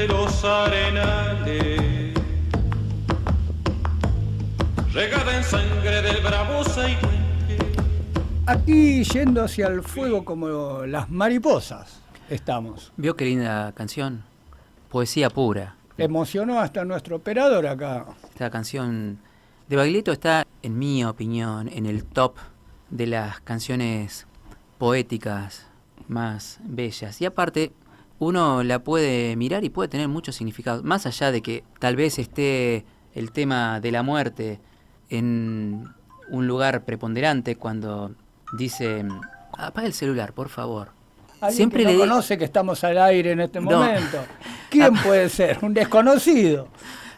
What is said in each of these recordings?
de los arenales, regada en sangre del bravo Saigüenque. Aquí yendo hacia el fuego como las mariposas estamos. ¿Vio qué linda canción? Poesía pura. Emocionó hasta nuestro operador acá. Esta canción de Baglietto está, en mi opinión, en el top de las canciones poéticas más bellas. Y aparte, uno la puede mirar y puede tener muchos significados. Más allá de que tal vez esté el tema de la muerte en un lugar preponderante cuando dice: apaga el celular, por favor. Alguien Siempre que no le conoce que estamos al aire en este momento. ¿Quién puede ser? ¿Un desconocido?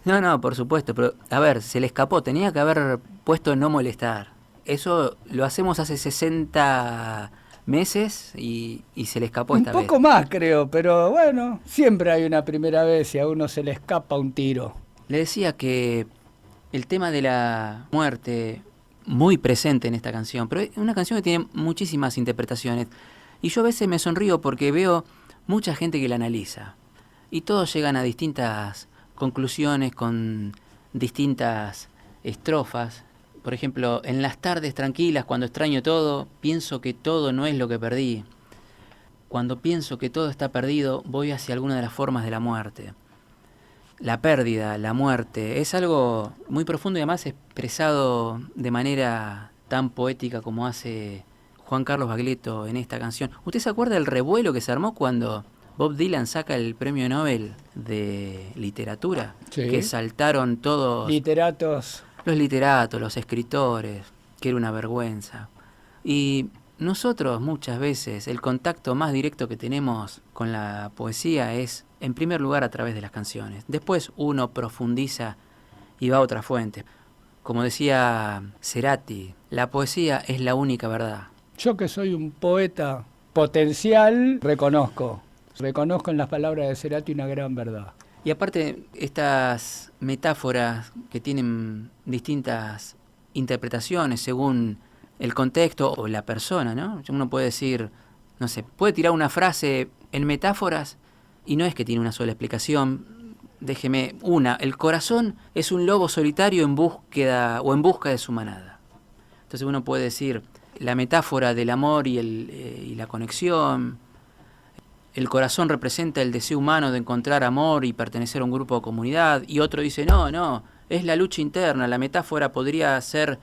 No, por supuesto, pero a ver, se le escapó, tenía que haber puesto no molestar. Eso lo hacemos hace 60 meses y se le escapó esta vez. Un poco más creo, pero bueno, siempre hay una primera vez y a uno se le escapa un tiro. Le decía que el tema de la muerte, muy presente en esta canción, pero es una canción que tiene muchísimas interpretaciones. Y yo a veces me sonrío porque veo mucha gente que la analiza. Y todos llegan a distintas conclusiones con distintas estrofas. Por ejemplo, en las tardes tranquilas, cuando extraño todo, pienso que todo no es lo que perdí. Cuando pienso que todo está perdido, voy hacia alguna de las formas de la muerte. La pérdida, la muerte, es algo muy profundo y además expresado de manera tan poética como hace Juan Carlos Baglietto en esta canción. ¿Usted se acuerda del revuelo que se armó cuando Bob Dylan saca el premio Nobel de literatura? Sí. Que saltaron todos Literatos. los literatos, los escritores, que era una vergüenza. Y nosotros muchas veces el contacto más directo que tenemos con la poesía es, en primer lugar, a través de las canciones. Después uno profundiza y va a otras fuentes. Como decía Cerati, la poesía es la única verdad. Yo que soy un poeta potencial, reconozco en las palabras de Cerati una gran verdad. Y aparte, estas metáforas que tienen distintas interpretaciones según el contexto o la persona, ¿no? Uno puede decir, no sé, puede tirar una frase en metáforas y no es que tiene una sola explicación. Déjeme una: el corazón es un lobo solitario en búsqueda o en busca de su manada. Entonces uno puede decir la metáfora del amor y la conexión. El corazón representa el deseo humano de encontrar amor y pertenecer a un grupo o comunidad. Y otro dice, no, es la lucha interna. La metáfora podría ser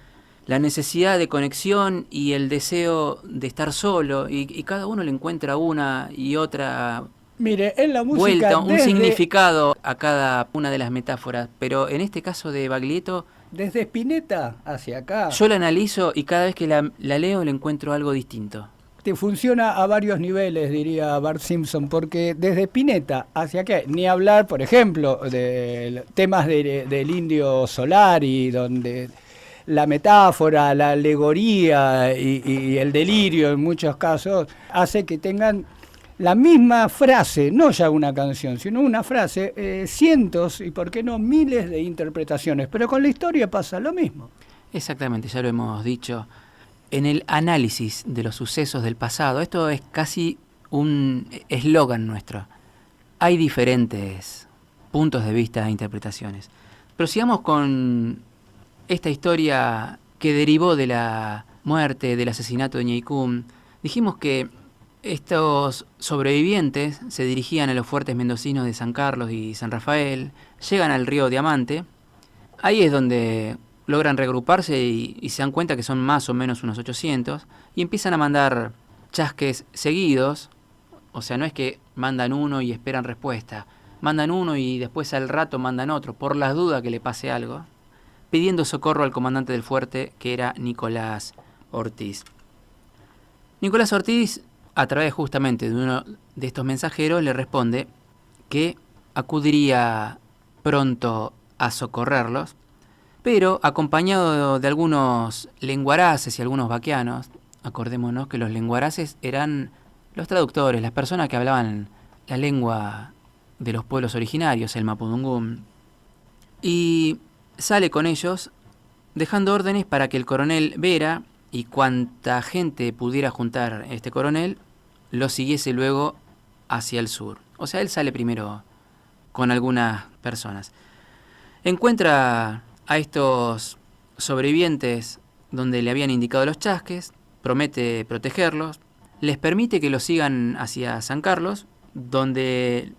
la necesidad de conexión y el deseo de estar solo. Y cada uno le encuentra una y otra Mire, en la música vuelta, un significado a cada una de las metáforas. Pero en este caso de Baglietto, desde Spinetta hacia acá, yo la analizo y cada vez que la leo le encuentro algo distinto. te funciona a varios niveles, diría Bart Simpson, porque desde Spinetta hacia acá, ni hablar, por ejemplo, de temas del Indio Solari, donde la metáfora, la alegoría y el delirio en muchos casos hace que tengan la misma frase, no ya una canción, sino una frase, cientos y por qué no miles de interpretaciones, pero con la historia pasa lo mismo. Exactamente, ya lo hemos dicho. En el análisis de los sucesos del pasado, esto es casi un eslogan nuestro. Hay diferentes puntos de vista e interpretaciones. Pero sigamos con esta historia que derivó de la muerte, del asesinato de Ñeicum. Dijimos que estos sobrevivientes se dirigían a los fuertes mendocinos de San Carlos y San Rafael, llegan al río Diamante. Ahí es donde logran reagruparse y se dan cuenta que son más o menos unos 800 y empiezan a mandar chasques seguidos. O sea, no es que mandan uno y esperan respuesta, mandan uno y después al rato mandan otro, por las dudas que le pase algo, pidiendo socorro al comandante del fuerte, que era Nicolás Ortiz. Nicolás Ortiz, a través justamente de uno de estos mensajeros, le responde que acudiría pronto a socorrerlos, pero acompañado de algunos lenguaraces y algunos vaqueanos. Acordémonos que los lenguaraces eran los traductores, las personas que hablaban la lengua de los pueblos originarios, el mapudungún. Y sale con ellos dejando órdenes para que el coronel Vera y cuanta gente pudiera juntar este coronel lo siguiese luego hacia el sur. O sea, él sale primero con algunas personas. Encuentra a estos sobrevivientes donde le habían indicado los chasques, promete protegerlos, les permite que los sigan hacia San Carlos, donde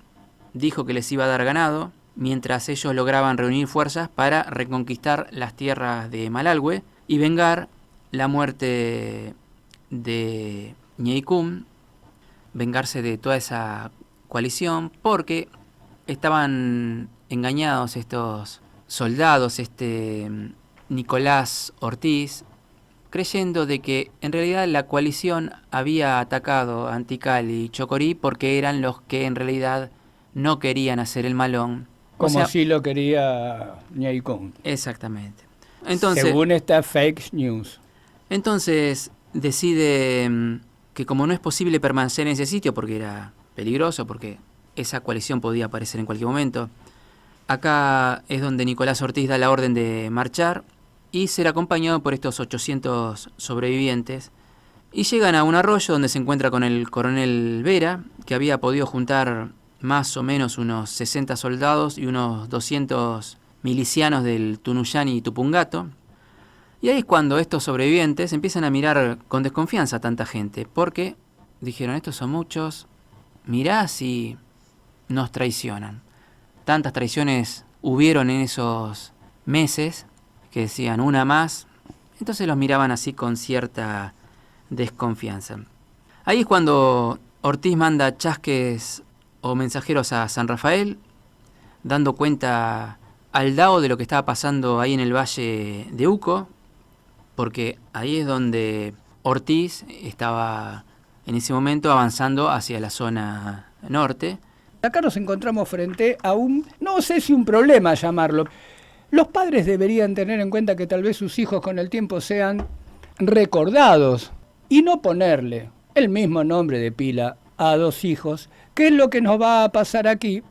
dijo que les iba a dar ganado, mientras ellos lograban reunir fuerzas para reconquistar las tierras de Malalhue y vengar la muerte de Ñeicum, vengarse de toda esa coalición, porque estaban engañados estos soldados, Nicolás Ortiz, creyendo de que en realidad la coalición había atacado a Antikal y Chocorí porque eran los que en realidad no querían hacer el malón. Como si lo quería Ñeicum. Exactamente. Entonces, según esta fake news. Entonces decide que como no es posible permanecer en ese sitio porque era peligroso, porque esa coalición podía aparecer en cualquier momento, acá es donde Nicolás Ortiz da la orden de marchar y ser acompañado por estos 800 sobrevivientes. Y llegan a un arroyo donde se encuentra con el coronel Vera, que había podido juntar más o menos unos 60 soldados y unos 200 milicianos del Tunuyán y Tupungato. Y ahí es cuando estos sobrevivientes empiezan a mirar con desconfianza a tanta gente, porque dijeron, estos son muchos, mirá si nos traicionan. Tantas traiciones hubieron en esos meses, que decían una más, entonces los miraban así con cierta desconfianza. Ahí es cuando Ortiz manda chasques o mensajeros a San Rafael, dando cuenta al Dao de lo que estaba pasando ahí en el valle de Uco, porque ahí es donde Ortiz estaba en ese momento avanzando hacia la zona norte. Acá nos encontramos frente a no sé si un problema llamarlo. Los padres deberían tener en cuenta que tal vez sus hijos con el tiempo sean recordados y no ponerle el mismo nombre de pila a dos hijos, que es lo que nos va a pasar aquí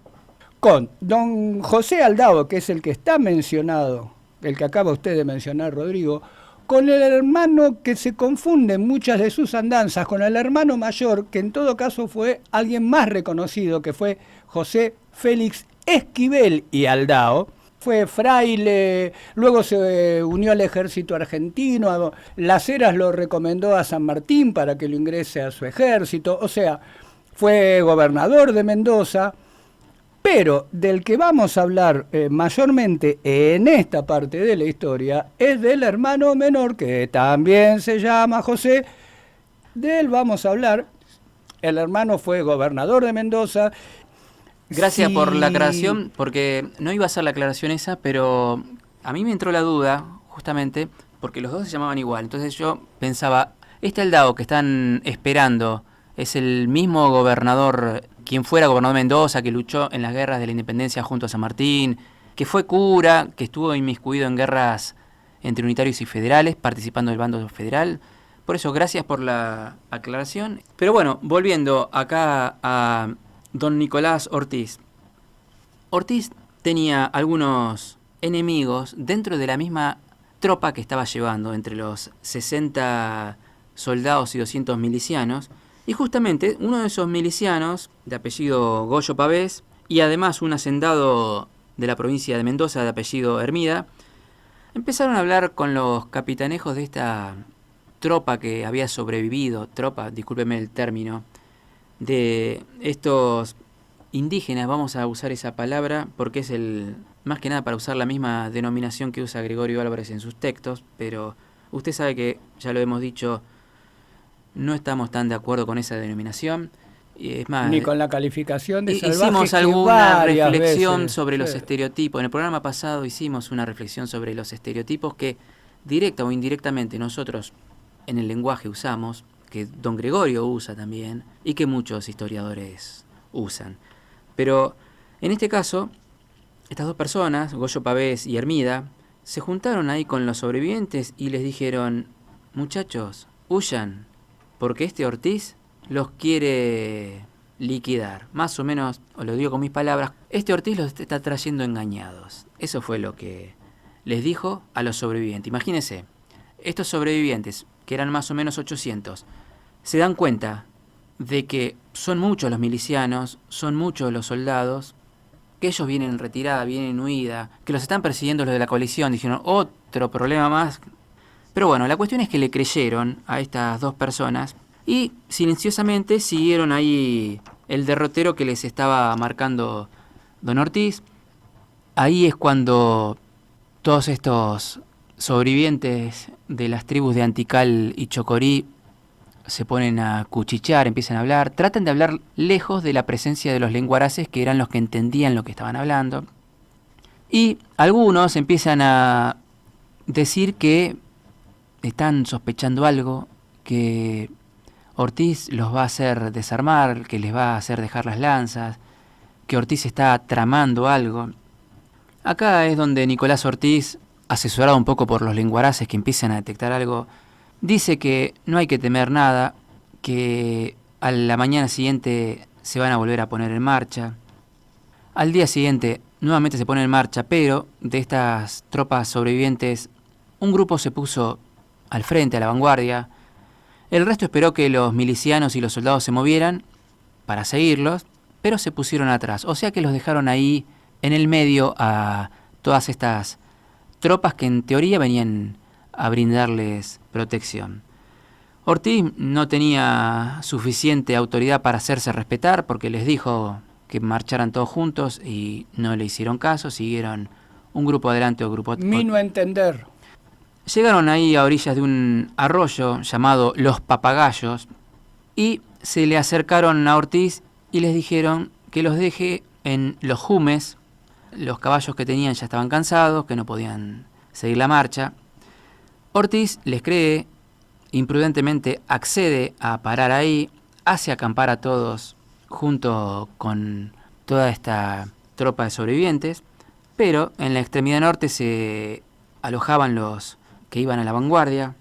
con don José Aldao, que es el que está mencionado, el que acaba usted de mencionar, Rodrigo, con el hermano que se confunde en muchas de sus andanzas, con el hermano mayor, que en todo caso fue alguien más reconocido, que fue José Félix Esquivel y Aldao. Fue fraile, luego se unió al ejército argentino, Las Heras lo recomendó a San Martín para que lo ingrese a su ejército, o sea, fue gobernador de Mendoza, pero del que vamos a hablar mayormente en esta parte de la historia es del hermano menor, que también se llama José. De él vamos a hablar. El hermano fue gobernador de Mendoza. Gracias Sí. por la aclaración, porque no iba a ser la aclaración esa, pero a mí me entró la duda, justamente, porque los dos se llamaban igual. Entonces yo pensaba, este Aldao que están esperando es el mismo gobernador, quien fuera gobernador de Mendoza, que luchó en las guerras de la independencia junto a San Martín, que fue cura, que estuvo inmiscuido en guerras entre unitarios y federales, participando del bando federal. Por eso, gracias por la aclaración. Pero bueno, volviendo acá a don Nicolás Ortiz. Ortiz tenía algunos enemigos dentro de la misma tropa que estaba llevando, entre los 60 soldados y 200 milicianos. Y justamente uno de esos milicianos, de apellido Goyo Pavés, y además un hacendado de la provincia de Mendoza, de apellido Hermida, empezaron a hablar con los capitanejos de esta tropa que había sobrevivido, discúlpeme el término, de estos indígenas, vamos a usar esa palabra, porque es más que nada para usar la misma denominación que usa Gregorio Álvarez en sus textos, pero usted sabe que, ya lo hemos dicho, no estamos tan de acuerdo con esa denominación. Es más, ni con la calificación de salvajes. Hicimos que alguna varias reflexión veces, sobre los sí. estereotipos. En el programa pasado hicimos una reflexión sobre los estereotipos que, directa o indirectamente, nosotros en el lenguaje usamos, que don Gregorio usa también, y que muchos historiadores usan. Pero, en este caso, estas dos personas, Goyo Pavés y Hermida, se juntaron ahí con los sobrevivientes y les dijeron, muchachos, huyan, porque este Ortiz los quiere liquidar. Más o menos, os lo digo con mis palabras, este Ortiz los está trayendo engañados. Eso fue lo que les dijo a los sobrevivientes. Imagínense, estos sobrevivientes, que eran más o menos 800, se dan cuenta de que son muchos los milicianos, son muchos los soldados, que ellos vienen en retirada, vienen en huida, que los están persiguiendo los de la coalición. Dijeron, otro problema más. Pero bueno, la cuestión es que le creyeron a estas dos personas y silenciosamente siguieron ahí el derrotero que les estaba marcando don Ortiz. Ahí es cuando todos estos sobrevivientes de las tribus de Antical y Chocorí se ponen a cuchichear, empiezan a hablar, tratan de hablar lejos de la presencia de los lenguaraces, que eran los que entendían lo que estaban hablando. Y algunos empiezan a decir que están sospechando algo, que Ortiz los va a hacer desarmar, que les va a hacer dejar las lanzas, que Ortiz está tramando algo. Acá es donde Nicolás Ortiz, asesorado un poco por los lenguaraces que empiezan a detectar algo, dice que no hay que temer nada, que a la mañana siguiente se van a volver a poner en marcha. Al día siguiente nuevamente se pone en marcha, pero de estas tropas sobrevivientes, un grupo se puso al frente, a la vanguardia. El resto esperó que los milicianos y los soldados se movieran para seguirlos, pero se pusieron atrás. O sea que los dejaron ahí en el medio a todas estas tropas que en teoría venían a brindarles protección. Ortiz no tenía suficiente autoridad para hacerse respetar porque les dijo que marcharan todos juntos y no le hicieron caso, siguieron un grupo adelante o grupo... Mi no entender. Llegaron ahí a orillas de un arroyo llamado Los Papagayos y se le acercaron a Ortiz y les dijeron que los deje en los jumes. Los caballos que tenían ya estaban cansados, que no podían seguir la marcha. Ortiz les cree, imprudentemente accede a parar ahí, hace acampar a todos junto con toda esta tropa de sobrevivientes, pero en la extremidad norte se alojaban los que iban a la vanguardia,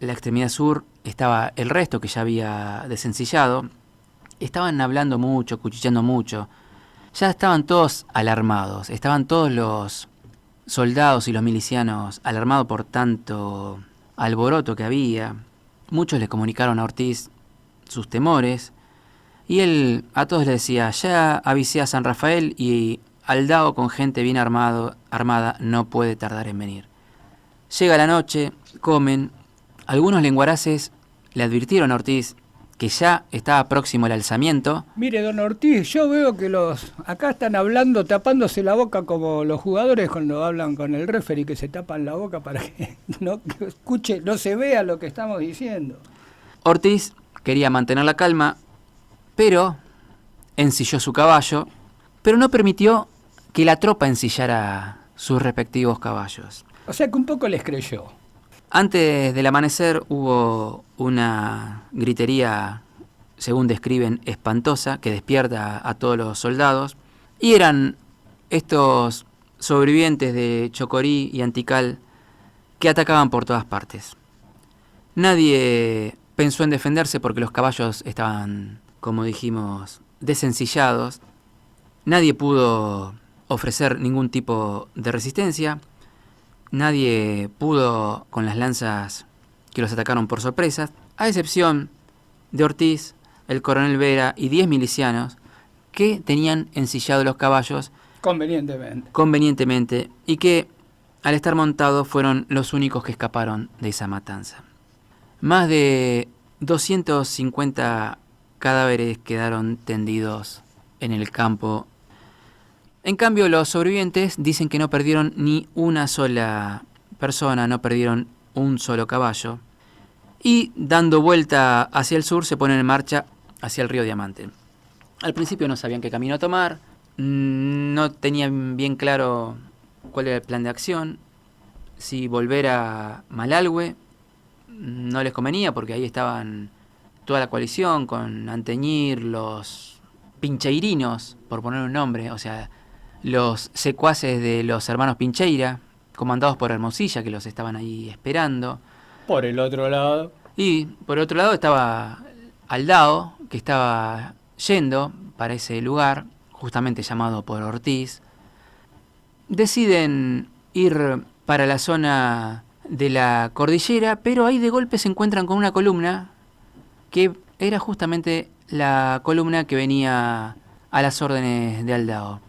en la extremidad sur estaba el resto que ya había desencillado, estaban hablando mucho, cuchicheando mucho, ya estaban todos alarmados, estaban todos los soldados y los milicianos alarmados por tanto alboroto que había. Muchos le comunicaron a Ortiz sus temores y él a todos les decía, ya avisé a San Rafael y Aldao con gente bien armada no puede tardar en venir. Llega la noche, comen, algunos lenguaraces le advirtieron a Ortiz que ya estaba próximo el alzamiento. Mire, don Ortiz, yo veo que acá están hablando tapándose la boca como los jugadores cuando hablan con el referee, que se tapan la boca para que no escuche, no se vea lo que estamos diciendo. Ortiz quería mantener la calma, pero ensilló su caballo, pero no permitió que la tropa ensillara sus respectivos caballos. O sea que un poco les creyó. Antes del amanecer hubo una gritería, según describen, espantosa, que despierta a todos los soldados. Y eran estos sobrevivientes de Chocorí y Antical que atacaban por todas partes. Nadie pensó en defenderse porque los caballos estaban, como dijimos, desencillados. Nadie pudo ofrecer ningún tipo de resistencia. Nadie pudo con las lanzas que los atacaron por sorpresa, a excepción de Ortiz, el coronel Vera y 10 milicianos que tenían ensillados los caballos convenientemente y que al estar montados fueron los únicos que escaparon de esa matanza. Más de 250 cadáveres quedaron tendidos en el campo. En cambio, los sobrevivientes dicen que no perdieron ni una sola persona, no perdieron un solo caballo. Y dando vuelta hacia el sur se ponen en marcha hacia el río Diamante. Al principio no sabían qué camino tomar, no tenían bien claro cuál era el plan de acción. Si volver a Malalhue no les convenía porque ahí estaban toda la coalición con Anteñir, los pincheirinos, por poner un nombre, o sea, los secuaces de los hermanos Pincheira, comandados por Hermosilla, que los estaban ahí esperando. Por el otro lado. Y por otro lado estaba Aldao, que estaba yendo para ese lugar, justamente llamado por Ortiz. Deciden ir para la zona de la cordillera, pero ahí de golpe se encuentran con una columna que era justamente la columna que venía a las órdenes de Aldao.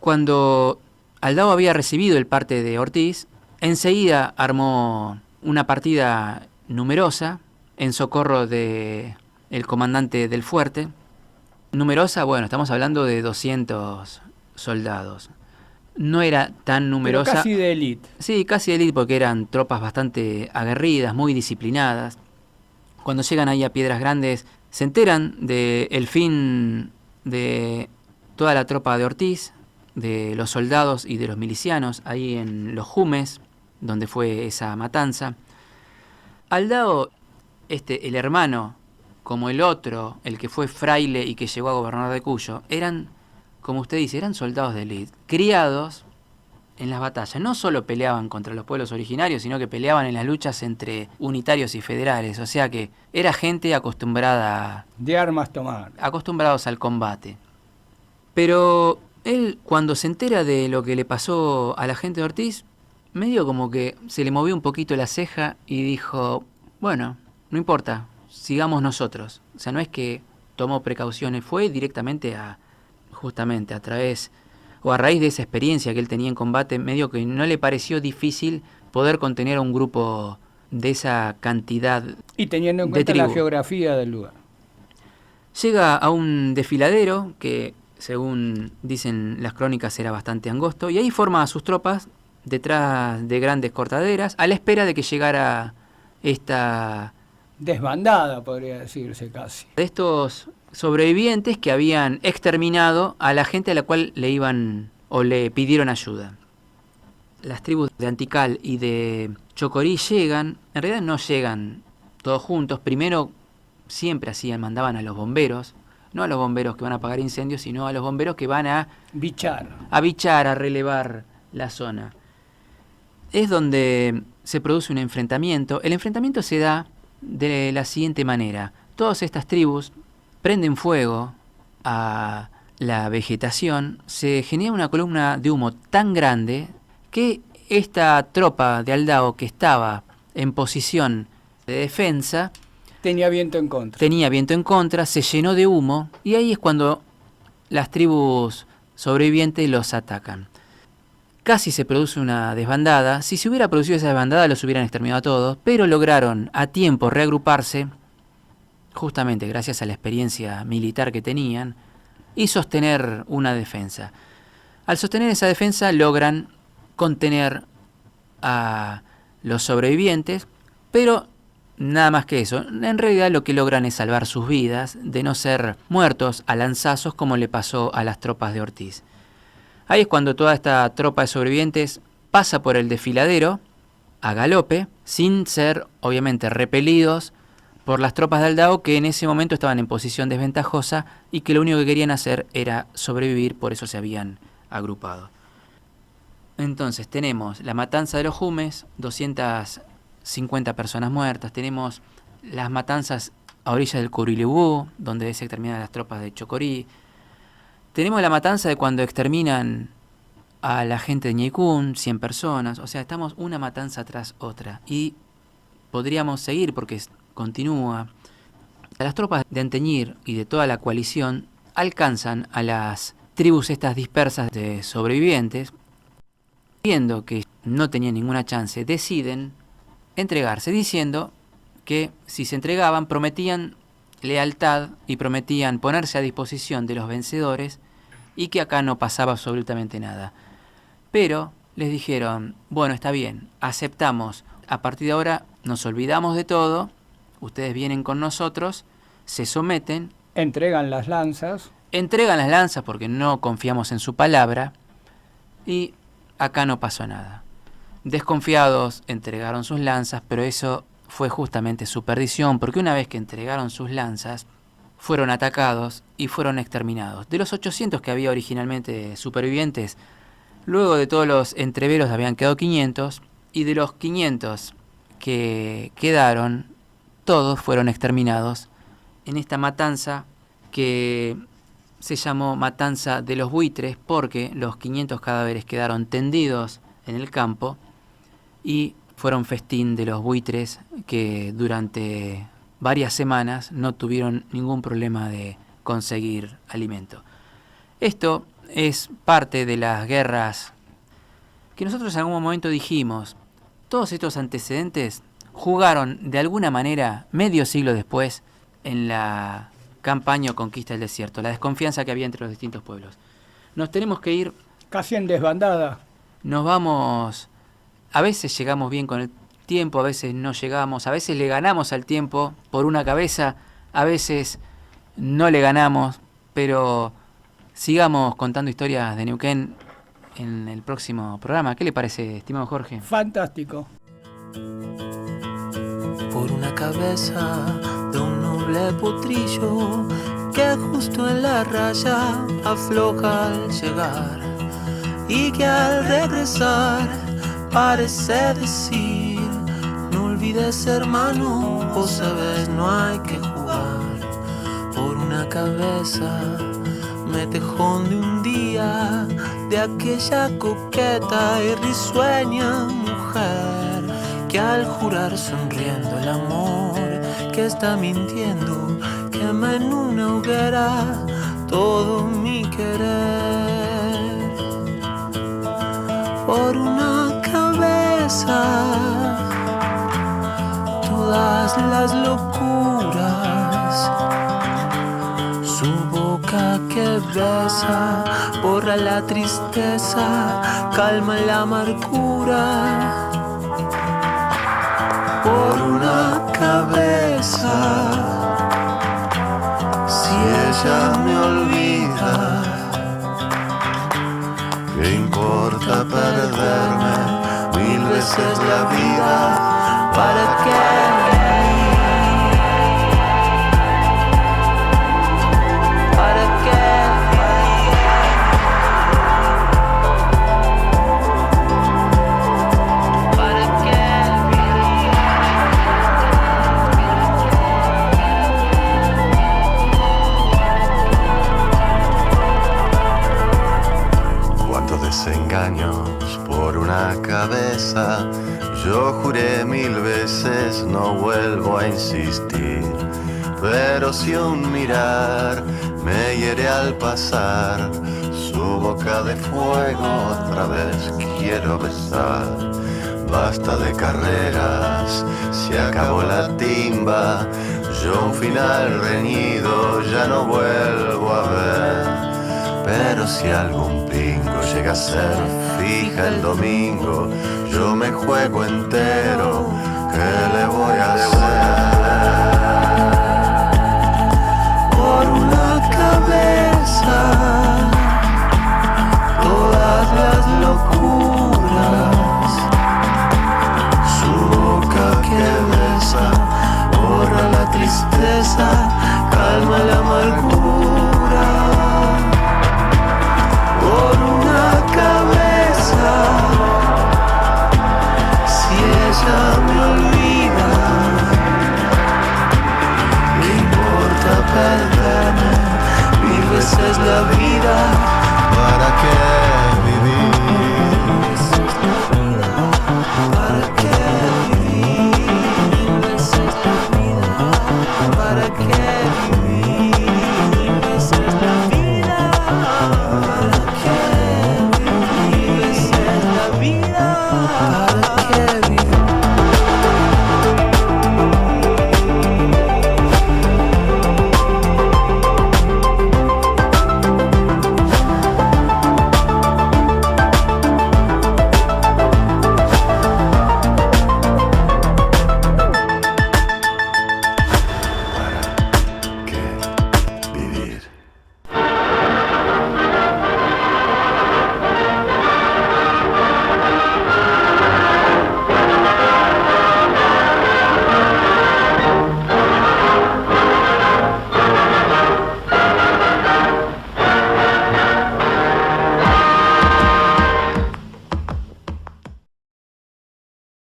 Cuando Aldao había recibido el parte de Ortiz, enseguida armó una partida numerosa en socorro de el comandante del fuerte. Numerosa, bueno, estamos hablando de 200 soldados. No era tan numerosa. Pero casi de élite. Sí, casi de élite, porque eran tropas bastante aguerridas, muy disciplinadas. Cuando llegan ahí a Piedras Grandes, se enteran del fin de toda la tropa de Ortiz, de los soldados y de los milicianos, ahí en Los Jumes, donde fue esa matanza. Aldao, el hermano, como el otro, el que fue fraile y que llegó a gobernador de Cuyo, eran, como usted dice, eran soldados de élite, criados en las batallas. No solo peleaban contra los pueblos originarios, sino que peleaban en las luchas entre unitarios y federales. O sea que era gente acostumbrada, De armas tomar. acostumbrados al combate. Pero él, cuando se entera de lo que le pasó a la gente de Ortiz, medio como que se le movió un poquito la ceja y dijo, bueno, no importa, sigamos nosotros. O sea, no es que tomó precauciones, fue directamente justamente a través o a raíz de esa experiencia que él tenía en combate, medio que no le pareció difícil poder contener a un grupo de esa cantidad Y teniendo en de cuenta la tribu. geografía del lugar. Llega a un desfiladero que, según dicen las crónicas, era bastante angosto, y ahí forma a sus tropas detrás de grandes cortaderas, a la espera de que llegara esta Desbandada, podría decirse casi. de estos sobrevivientes que habían exterminado a la gente a la cual le iban o le pidieron ayuda. Las tribus de Antical y de Chocorí llegan, en realidad no llegan todos juntos, primero siempre mandaban a los bomberos, no a los bomberos que van a apagar incendios, sino a los bomberos que van a Bichar. bichar, a relevar la zona. Es donde se produce un enfrentamiento. El enfrentamiento se da de la siguiente manera. Todas estas tribus prenden fuego a la vegetación, se genera una columna de humo tan grande que esta tropa de Aldao, que estaba en posición de defensa, Tenía viento en contra. tenía viento en contra, se llenó de humo, y ahí es cuando las tribus sobrevivientes los atacan. Casi se produce una desbandada. Si se hubiera producido esa desbandada, los hubieran exterminado a todos, pero lograron a tiempo reagruparse, justamente gracias a la experiencia militar que tenían, y sostener una defensa. Al sostener esa defensa logran contener a los sobrevivientes, pero nada más que eso. En realidad lo que logran es salvar sus vidas, de no ser muertos a lanzazos como le pasó a las tropas de Ortiz. Ahí es cuando toda esta tropa de sobrevivientes pasa por el desfiladero a galope, sin ser obviamente repelidos por las tropas de Aldao, que en ese momento estaban en posición desventajosa y que lo único que querían hacer era sobrevivir, por eso se habían agrupado. Entonces tenemos la matanza de los Jumes, 250 personas muertas, tenemos las matanzas a orillas del Curilebú, donde se exterminan las tropas de Chocorí, tenemos la matanza de cuando exterminan a la gente de Ñeicún, 100 personas, o sea, estamos una matanza tras otra, y podríamos seguir porque continúa. Las tropas de Anteñir y de toda la coalición alcanzan a las tribus estas dispersas de sobrevivientes, viendo que no tenían ninguna chance, deciden entregarse, diciendo que si se entregaban prometían lealtad y prometían ponerse a disposición de los vencedores y que acá no pasaba absolutamente nada. Pero les dijeron, bueno, está bien, aceptamos, a partir de ahora nos olvidamos de todo, ustedes vienen con nosotros, se someten, Entregan las lanzas. entregan las lanzas porque no confiamos en su palabra y acá no pasó nada. Desconfiados entregaron sus lanzas, pero eso fue justamente su perdición, porque una vez que entregaron sus lanzas, fueron atacados y fueron exterminados. De los 800 que había originalmente supervivientes, luego de todos los entreveros habían quedado 500, y de los 500 que quedaron, todos fueron exterminados en esta matanza que se llamó Matanza de los Buitres, porque los 500 cadáveres quedaron tendidos en el campo y fueron festín de los buitres que durante varias semanas no tuvieron ningún problema de conseguir alimento. Esto es parte de las guerras que nosotros en algún momento dijimos, todos estos antecedentes jugaron de alguna manera medio siglo después en la campaña o conquista del desierto, la desconfianza que había entre los distintos pueblos. Nos tenemos que ir, Casi en desbandada. nos vamos, a veces llegamos bien con el tiempo, a veces no llegamos, a veces le ganamos al tiempo por una cabeza, a veces no le ganamos, pero sigamos contando historias de Neuquén en el próximo programa. ¿Qué le parece, estimado Jorge? Fantástico. Por una cabeza de un noble potrillo que justo en la raya afloja al llegar y que al regresar parece decir: no olvides, hermano, vos sabés, no hay que jugar. Por una cabeza me tejón de un día de aquella coqueta y risueña mujer que al jurar sonriendo el amor que está mintiendo quema en una hoguera todo mi querer. Por una cabeza todas las locuras, su boca que besa borra la tristeza, calma la amargura. Por una cabeza, si ella me olvida, ¿qué importa perderme 1000 veces la vida? ¿Para qué? ¿Para qué? ¿Para qué? Cuántos desengaños por una cabeza. Yo juré 1000 veces, no vuelvo a insistir. Pero si un mirar me hiere al pasar, su boca de fuego otra vez quiero besar. Basta de carreras, se acabó la timba. Yo un final reñido ya no vuelvo a ver. Pero si algún pingo llega a ser fija el domingo, yo me juego entero, ¿qué le voy a hacer? Por una cabeza todas las locuras, su boca que besa borra la tristeza, calma la amargura. Por una cabeza, si ella me olvida, ¿qué importa perderme 1000 veces la vida? ¿Para qué vivir?